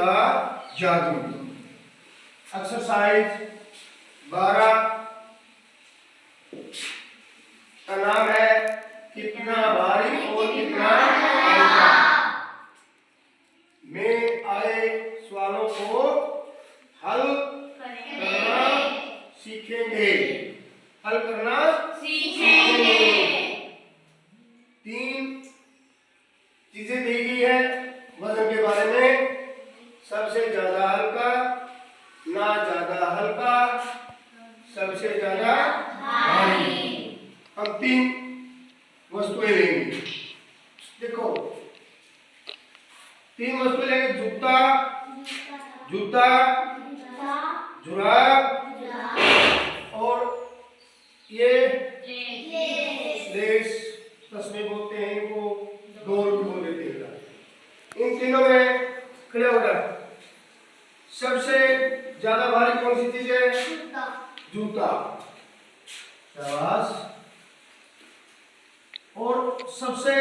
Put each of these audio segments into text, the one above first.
का जादू। एक्सरसाइज 12 का नाम है कितना भारी और कितना हल्का। में आए सवालों को हल करना सीखेंगे। हल करना सीखेंगे। 3 चीजें दी गई है वजन के बारे में। सबसे ज्यादा हल्का, ना ज्यादा हल्का, सबसे ज्यादा भारी। हम 3 वस्तुएं लेंगे। देखो 3 वस्तुएं लेंगे। जूता, जूता, जुराब और ये लेस, तस्मे बोलते हैं इनको, डोर भी बोल देते हैं। इन तीनों में खड़े हो जाए। सबसे ज्यादा भारी कौन सी चीज है? जूता। शाबाश। और सबसे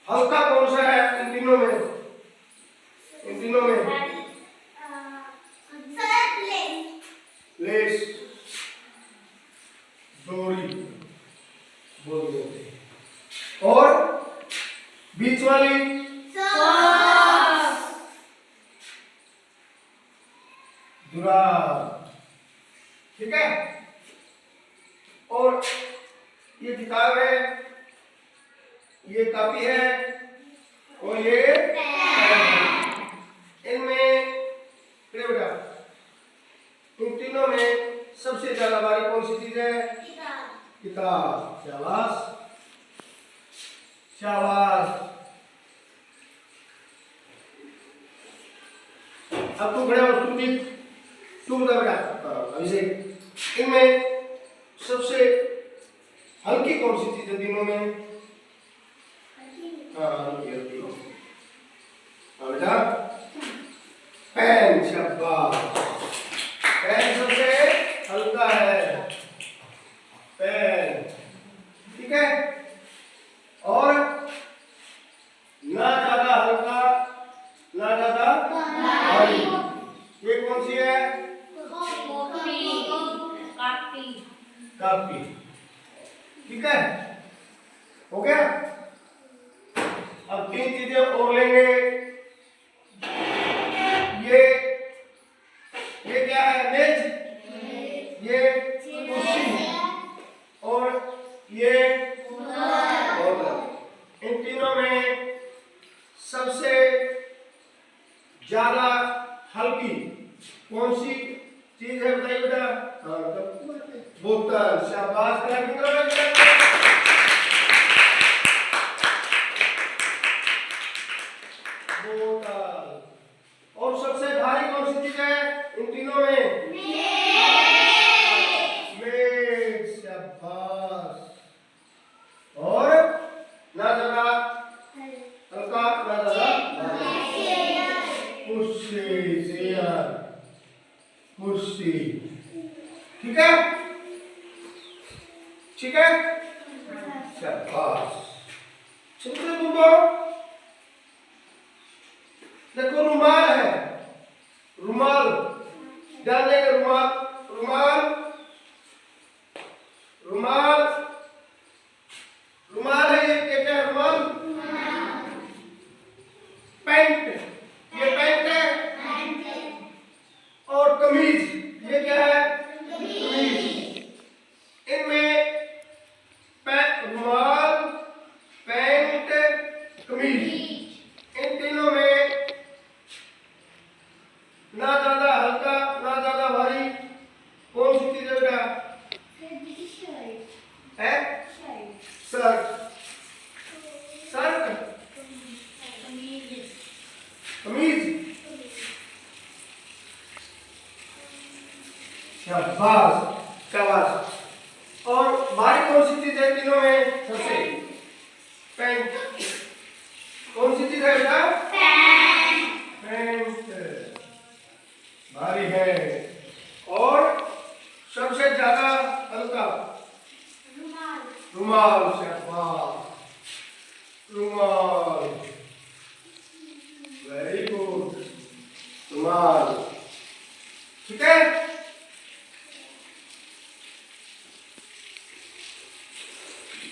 हल्का कौन सा है इन तीनों में? इन तीनों में लेस, डोरी बोल देते हैं। और बीच वाली जुराब। ठीक है। और ये किताब है, ये कॉपी है और ये इनमें इन तीनों में सबसे ज्यादा भारी कौन सी चीज है? किताब। शाबाश, शाबाश। अब तू खड़े हो, तू बता बेटा। अभिषेक, इनमें सबसे हल्की कौन सी चीज है तीनों में? हाँ, हल्की हल्की। बेटा पेन। शाबाश। पेन सबसे हल्का है। पेन। ठीक है। और ना ज्यादा हल्का, ना ज्यादा भारी। ये कौन सी है? कापी। ठीक है, हो गया। अब 3 चीजें और लेंगे। ये क्या है? मेज, ये कुर्सी और ये बोतल। इन तीनों में सबसे ज्यादा हल्की कौन सी चीज है? बताइए बेटा। बोतल। शाबाश। बोतल। और सबसे भारी कौन सी चीज है इन तीनों में? मेज। शाबाश। और ना ज्यादा हल्का, ना ज्यादा कुर्सी, चेयर, कुर्सी। ठीक है, ठीक है। शाबाश। चलते देखो रुमाल है। रुमाल ध्यान देंगे। रुमाल, रुमाल, रुमाल, रुमाल है। ये क्या है? रुमाल। पैंट, ये पैंट है। और कमीज, ये क्या है? कमीज। इनमें रुमाल, पैंट, कमीज, इन तीनों में ना ज्यादा हल्का, ना ज्यादा भारी कौन सी चीज है बेटा? है शर्ट। शर्ट, कमीज। शाबाश, शाबाश। और भारी कौन सी चीज है तीनों में? सबसे पैंट। कौन सी चीज है बेटा? पैंट भारी है। और सबसे ज्यादा हल्का? रुमाल। शाबाश, रुमाल। Very good.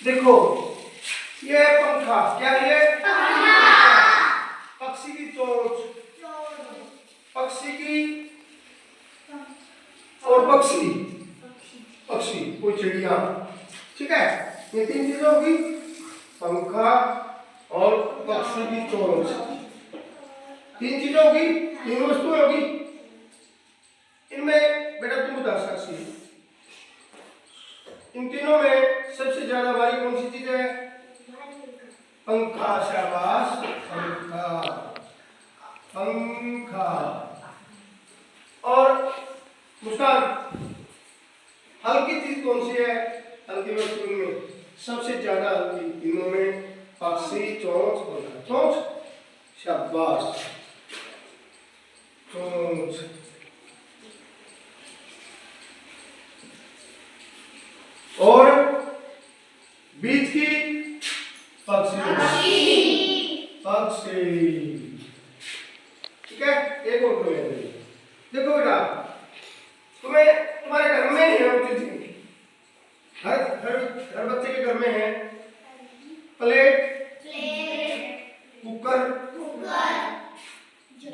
देखो ये पंखा, क्या ये पक्षी की चोंच, पक्षी की और पक्षी, पक्षी कोई चिड़िया, ठीक है। ये तीन चीजें होगी, पंखा और पक्षी की चोंच, तीन चीजें होगी, तीन वस्तुएं होगी। इनमें बेटा तुम बता साक्षी, इन तीनों में सबसे ज्यादा भारी कौन सी चीज है? पंखा, शाबाश, पंखा, पंखा। और मुस्कान, हल्की चीज कौन सी है? हल्की वस्तु में सबसे ज्यादा हल्की तीनों में पक्षी, चोंच, पंखा। चोंच, शाबाश, चोंच। और बीच की पक्षी, पक्षी, ठीक है। एक और देखो बेटा, तुम्हें तुम्हारे घर में ही है वो चीज, हर हर हर बच्चे के घर में है। प्लेट, कुकर,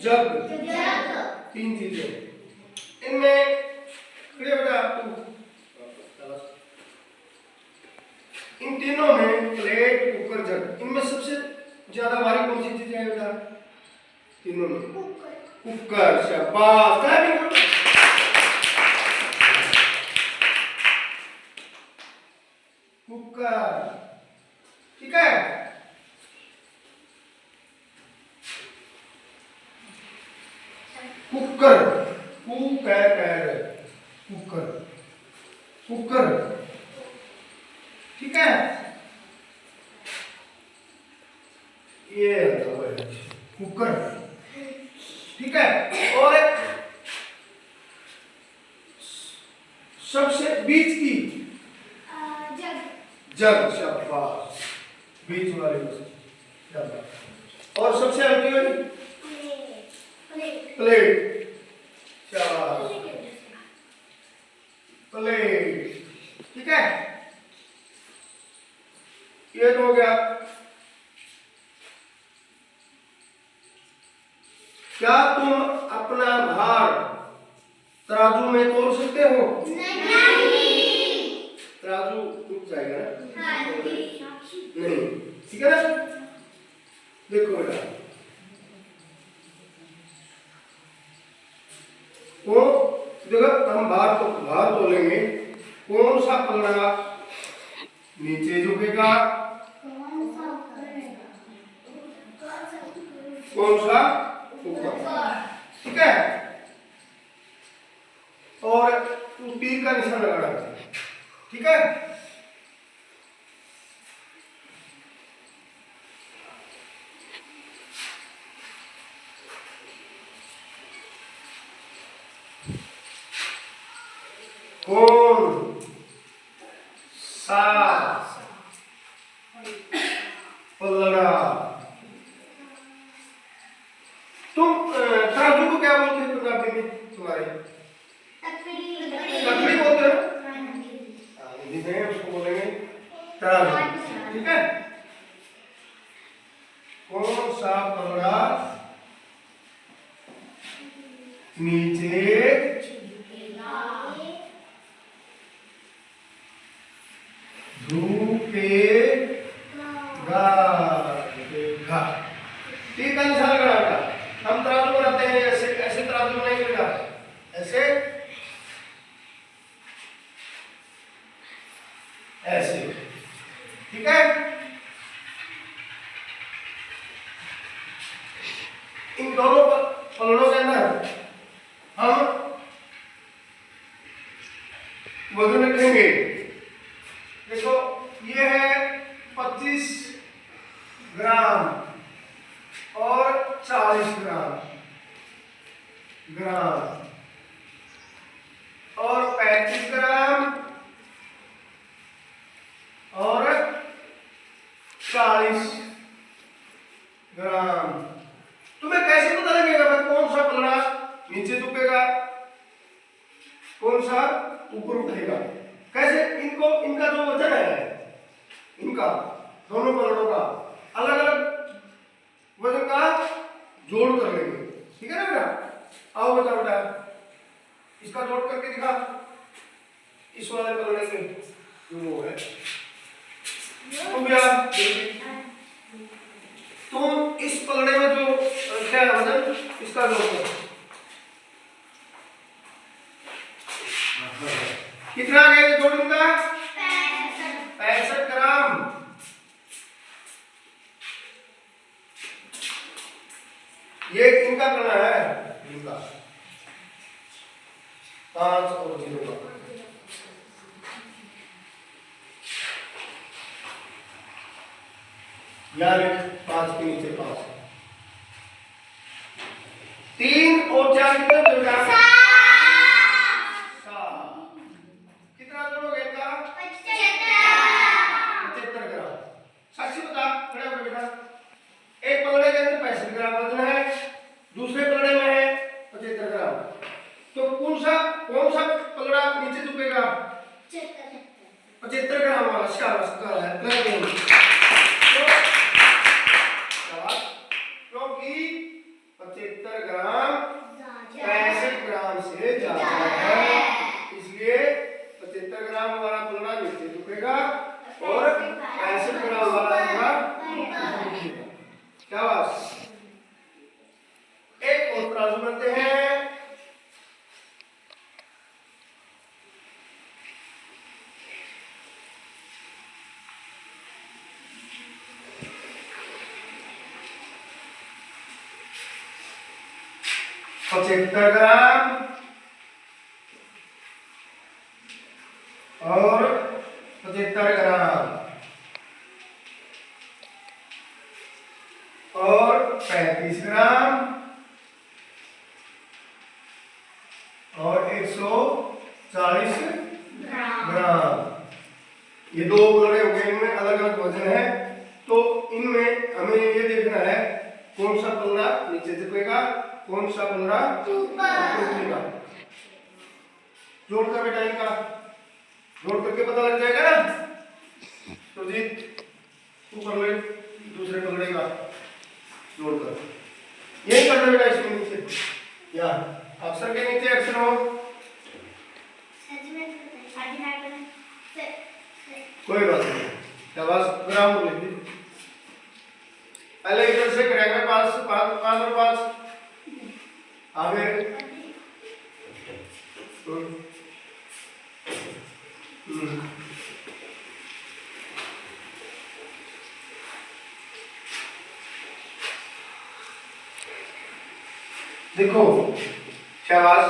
जग, तीन चीजें। इनमें खड़े बेटा तू, इन तीनों में प्लेट, कुकर, जग, इनमें सबसे ज्यादा भारी कौन सी चीज है बेटा? तीनों में कुकर, शाबाश। कुकर, ठीक है। कुकर, कुकर, कुकर, कुकर, ठीक है। ये कुकर, ठीक है। और सबसे बीच की जग, शाबाश, बीच वाली शाबाश। और सबसे हल्की वाली प्लेट, शाबाश, प्लेट, ठीक है। ये तो हो गया। क्या तुम अपना भार तराजू में तोल सकते हो? नहीं। तराजू टूट जाएगा ना? नहीं, ठीक है ना। देखो बेटा, वो देखो हम भार तोलेंगे, कौन सा पलड़ा नीचे झुकेगा, कौन सा ऊपर, ठीक है। और तीर का निशान लगाना, ठीक है। कौन सा पलड़ा, तुम तराजू को क्या बोलते हैं पंजाबी में? तुम्हारे लकड़ी बोलते हैं, हिंदी में उसको बोलेंगे तराजू, ठीक है। कौन सा पलड़ा नीचे झुकेगा, ठीक है। निशान लगाना, हम तराजू बनाते हैं ऐसे, ऐसे तराजू नहीं लगा, ऐसे ऐसे, ठीक है। इन दोनों पलड़ों के अंदर हम वजन रखेंगे। देखो ये है 25 ग्राम और 40 ग्राम, और 35 ग्राम और 40 ग्राम। तुम्हें कैसे पता लगेगा भाई कौन सा पलड़ा नीचे झुकेगा, कौन सा ऊपर उठेगा? कैसे? इनका जो वजन है इनका दोनों पलड़ों का अलग अलग वजन का जोड़ कर लेंगे। ठीक है ना बेटा? आओ बेटा बेटा इसका जोड़ करके दिखा, इस वाले पलड़े में जो वो है तो भैया तुम इस पलड़े में जो क्या है वजन इसका जोड़ करो। कितना आ गया जोड़ इनका? 65 ग्राम। ये इनका करना है, इनका 5 और 0 का। यार 5 के नीचे 5 3 और 4 कितना जोड़ा? 7। कितना जोड़ोगे इनका? 75 ग्राम। साक्षी बता, खड़े होकर बेटा। एक पलड़े के अंदर 65 ग्राम वजन है, दूसरे पलड़े में है 75 ग्राम। तो कौन सा पलड़ा नीचे झुकेगा? 75 ग्राम वाला। शाबाश है क्योंकि 75 ग्राम 65 ग्राम से ज्यादा है, इसलिए 75 ग्राम वाला पलड़ा नीचे झुकेगा और 65 ग्राम वाला पलड़ा ऊपर झुकेगा। क्या बात? एक और तराजू बनते हैं। पचहत्तर ग्राम और 75 ग्राम और 35 ग्राम और 140 ग्राम। ये दो पलड़े हो गए, इनमें अलग अलग वजन है। तो इनमें हमें ये देखना है कौन सा पलड़ा नीचे झुकेगा, कौन सा पलड़ा ऊपर झुकेगा। जोड़ कर बेटा इनका जोड़ करके पता लग जाएगा ना। तो जी ऊपर में दूसरे पलड़े का जोड़ कर यही करना बेटा। इसके नीचे या अक्षर के नीचे अक्षर हो, कोई बात नहीं। शाबाश ग्राम बोल लीजिए। पहले इधर से करेंगे 5 और 5 आगे। देखो शाबाश।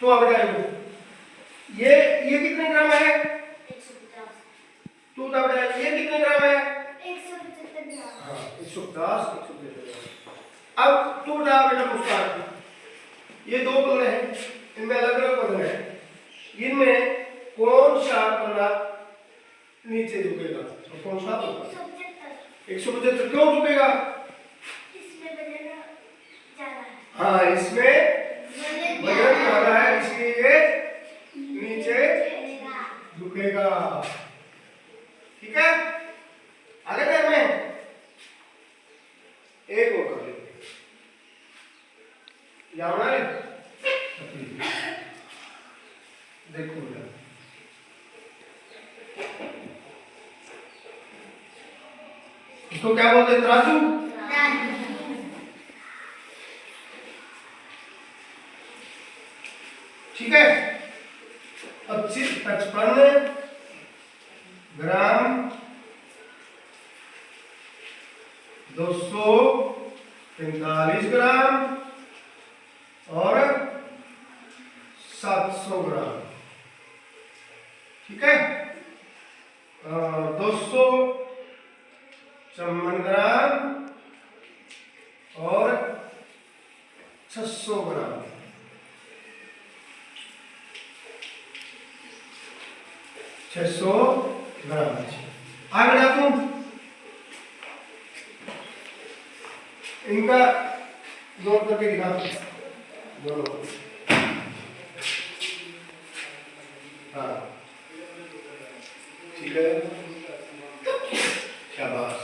तो अब देखो ये कितने ग्राम है? 150। तो तब ये कितने ग्राम है? 175 ग्राम। हाँ 150 175। अब तू बता बेटा मुस्कान, ये दो पलड़े हैं, इनमें अलग अलग वजन है, इनमें कौन सा पलड़ा नीचे झुकेगा और कौन सा? 175। क्यों झुकेगा? इसमें वजन ज्यादा है। हाँ इसमें वजन ज्यादा है, इसलिए ये नीचे झुकेगा। ठीक है, आगे ध्यान में एक और कर लेंगे। जाना है देखो इसको क्या बोलते हैं? तराजू। ठीक है, 55 ग्राम 245 ग्राम और 700 ग्राम। ठीक है, 254 ग्राम और 600 ग्राम। 600 ग्राम। आगे डालूं इनका जोड़ करके दिखा दोनों। हाँ ठीक है, शाबाश।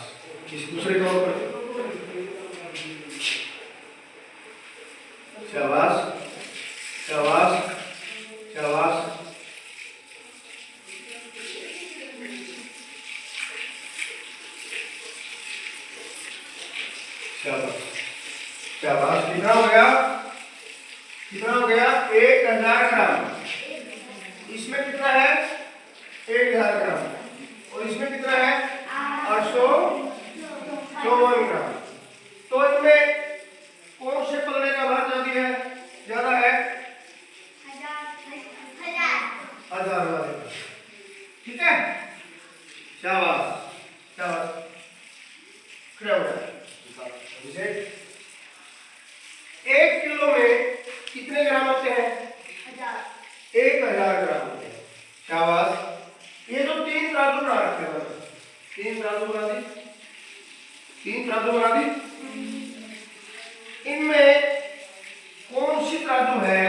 किसी दूसरे का और कर, शाबाश शाबाश शाबाश। शाबाश शाबाश। कितना हो गया, कितना हो गया? 1000 ग्राम। इसमें कितना है? 1000 ग्राम। और इसमें कितना है? 854 ग्राम। तो इनमें कौन से पलड़े का भार ज्यादा है? ज्यादा है 1000 वाले का। ठीक है, शाबाश शाबाश। खड़े हो जाओ। 1 किलो में कितने ग्राम होते हैं? 1000 ग्राम होते हैं। शाबाश। ये जो 3 तराजू बना रखे हैं, 3 तराजू बना दी, 3 तराजू बना दी। इनमें कौन सी तराजू है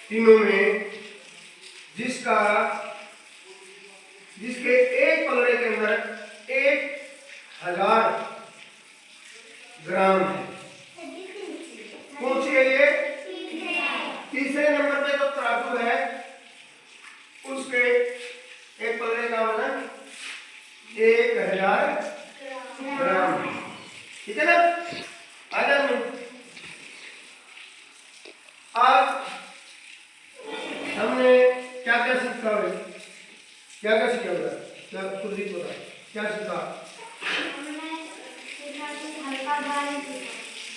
तीनों में जिसके एक पलड़े के अंदर 1000 ग्राम है? कौन सी है ये? तीसरे नंबर पे जो तराजू है उसके एक पलड़े का वजन 1000 ग्राम। ठीक है ना? आज हमने क्या क्या सीखा है? क्या क्या सीखा होगा? क्या सुरजीत बता, क्या सीखा?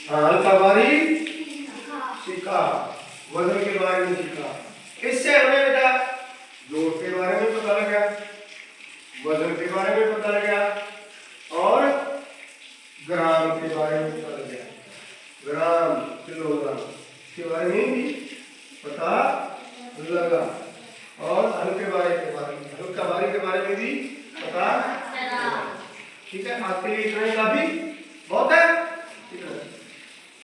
हाँ, हल्का भारी सीखा, वजन के बारे में सीखा। इससे हमें बेटा जोड़ के बारे में पता लगा, वजन के बारे में पता लगा और ग्राम के बारे में पता लगा। ग्राम, किलोग्राम के बारे में भी पता लगा और हल्के भारी के बारे में, हल्का भारी के बारे में भी पता लगा। ठीक है, आपके लिए इतना ही काफी।